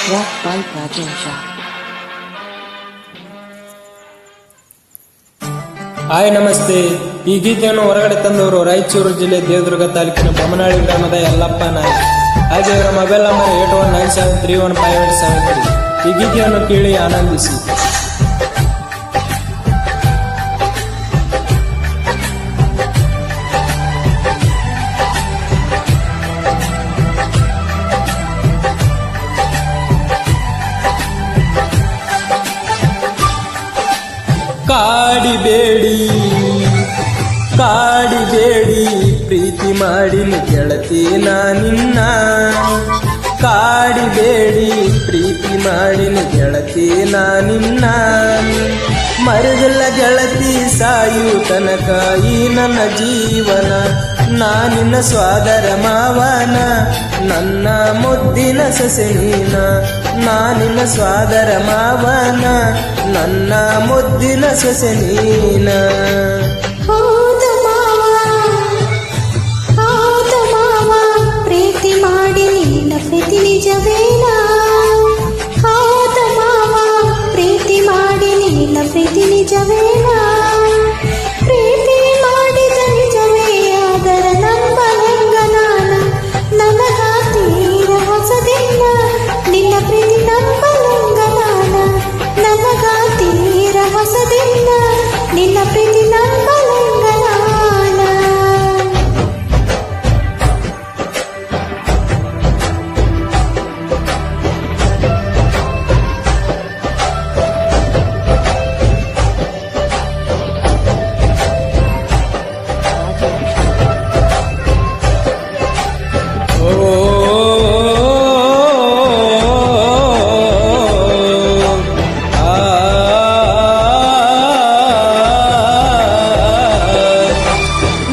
Rock by Rajesha. Hi ನಮಸ್ತೆ. ಈ ಗೀತೆಯನ್ನು ಹೊರಗಡೆ ತಂದವರು ರಾಯಚೂರು ಜಿಲ್ಲೆ ದೇವದುರ್ಗ ತಾಲೂಕಿನ ಬೊಮ್ಮನಹಳ್ಳಿ ಗ್ರಾಮದ ಯಲ್ಲಪ್ಪ ನಾಯ್ಕ. ಹಾಗೆ ಇವರ ಮೊಬೈಲ್ ನಂಬರ್ 8197315873. ಈ ಗೀತೆಯನ್ನು ಕೇಳಿ ಆನಂದಿಸಿ. ಕಾಡಿಬೇಡಿ ಪ್ರೀತಿ ಮಾಡಿನಿ ಗೆಳತಿ ನಿನ್ನ. ಕಾಡಿಬೇಡಿ ಪ್ರೀತಿ ಮಾಡಿನಿ ಗೆಳತಿ ನಿನ್ನ. ಮರಗಲ್ಲ ಗೆಳತಿ ಸಾಯು ತನಕ ಈ ನನ್ನ ಜೀವನ. ನಾನಿನ್ನ ಸ್ವಾದರ ಮಾವನ, ನನ್ನ ಮುದ್ದಿನ ಸೊಸೆ ನೀನ. ನಾನಿನ್ನ ಸ್ವಾದರ ಮಾವನ, ನನ್ನ ಮುದ್ದಿನ ಸೊಸೆ ನೀನ. ಪ್ರೀತಿ ಮಾಡಿ ನಿನ್ನ ಪ್ರೀತಿ ನಿಜವೇನ? ಹೌದ ಮಾವ, ಪ್ರೀತಿ ಮಾಡಿ ನಿನ್ನ ಪ್ರೀತಿ ನಿಜವೇನ? ಪ್ರೀತಿ ಮಾಡಿದ ನಿಜವೇ ಅದರ ನಂಬಲೆಂಗ ನಾನ. ನನಗ ತೀರ ಹೊಸದಿಲ್ಲ ನಿನ್ನ ಪ್ರೀತಿ ನಂಬಲೆಂಗ ನಾನ. ನನಗ ತೀರ ಹೊಸದಿಲ್ಲ ನಿನ್ನ ಪ್ರೀತಿ ನಂಬಲೆಂಗ ನಾನ.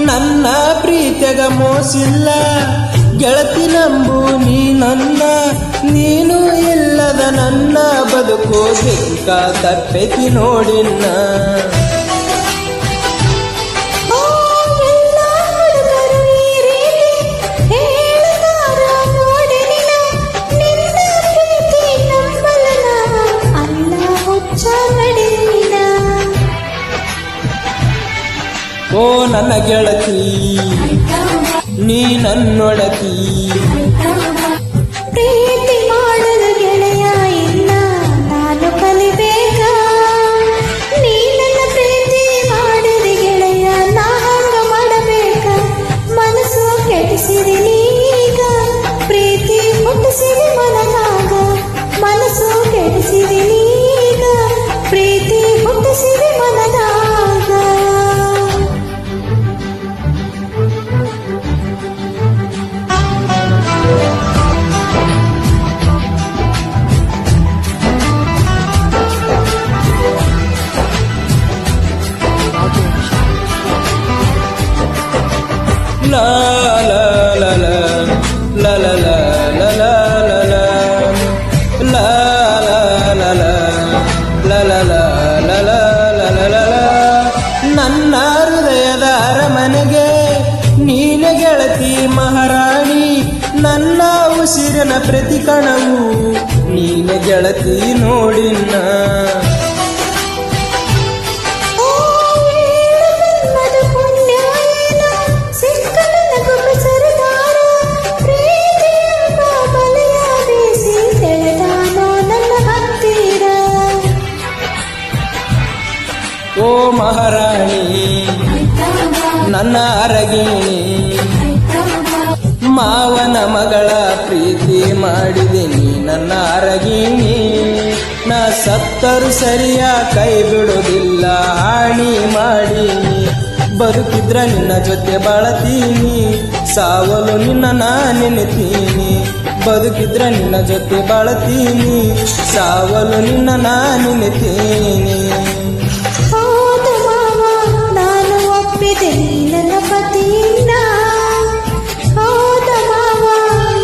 ನನ್ನ ಪ್ರೀತಿಗ ಮೋಸಿಲ್ಲ ಗೆಳತಿ ನಂಬು ನೀ ನನ್ನ. ನೀನು ಇಲ್ಲದ ನನ್ನ ಬದುಕು ಬೆಂಕ ತಪ್ಪೈತಿ ನೋಡಿನ್ನ. ಓ ನನ್ನ ಗೆಳತಿ ನೀ ನನ್ನೊಡತಿ. ಪ್ರೀತಿ ಮಾಡಲು ಗೆಳೆಯ ಇಲ್ಲ ನಾನು ಕಲಿಬೇಕ. ನೀ ನನ್ನ ಪ್ರೀತಿ ಮಾಡಿದ ಗೆಳೆಯ ನಾ ಹಂಗ ಮಾಡಬೇಕ. ಮನಸ್ಸು ಕೆಡಿಸಿದೆ ನೀಗ, ಪ್ರೀತಿ ಹುಟ್ಟಿಸಿದೆ ಮನದಾಗ. ಮನಸ್ಸು ಕೆಡಿಸಿದೆ ನೀಗ, ಪ್ರೀತಿ ಹುಟ್ಟಿಸಿದೆ ಮನದಾಗ. La la la la la la la la la la la la la la la la la. ನನ್ನ ಹೃದಯದ ಅರಮನೆಗೆ ನೀನೆ ಗೆಳತಿ ಮಹಾರಾಣಿ. ನನ್ನ ಉಸಿರಿನ ಪ್ರತಿ ಕಣವು ನೀನೆ ಗೆಳತಿ ನೋಡಿನ್ನ. ಓ ಮಹಾರಾಣಿ ನನ್ನ ಅರಗಿಣಿ, ಮಾವನ ಮಗಳ ಪ್ರೀತಿ ಮಾಡಿದೀನಿ ನನ್ನ ಅರಗಿಣಿ. ನಾ ಸತ್ತರು ಸರಿಯ ಕೈ ಬಿಡುವುದಿಲ್ಲ ಹಾಣಿ ಮಾಡೀನಿ. ಬದುಕಿದ್ರ ನಿನ್ನ ಜೊತೆ ಬಾಳತೀನಿ, ಸಾವಲು ನಿನ್ನ ನಾ ನೆನೆತೀನಿ. ಬದುಕಿದ್ರ ನಿನ್ನ ಜೊತೆ ಬಾಳತೀನಿ, ಸಾವಲು ನಿನ್ನ ನಾ ನೆನೆತೀನಿ. ನಾನು ಒಪ್ಪಿದೆ ನನ್ನ ಪತಿಯಿಂದ. ಹೌದ ಮಾವ,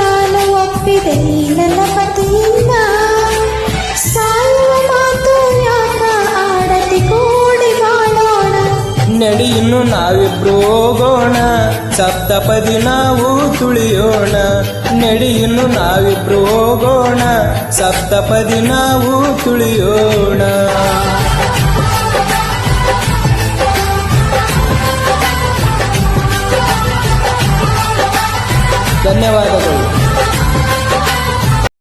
ನಾನು ಒಪ್ಪಿದೆ ನನ್ನ ಪತಿಯಿಂದ. ಸಾಯುವ ಮಾತು ಯಾಕ ಆಡತಿ ಕೂಡಿ ಮಾಡೋಣ. ನಡಿ ಇನ್ನು ನಾವಿಬ್ರು ಹೋಗೋಣ, ಸಪ್ತಪದಿ ನಾವು ತುಳಿಯೋಣ. ನಡಿ ಇನ್ನು ನಾವಿಬ್ರು ಹೋಗೋಣ, ಸಪ್ತಪದಿ ನಾವು ತುಳಿಯೋಣ. ಧನ್ಯವಾದಗಳು.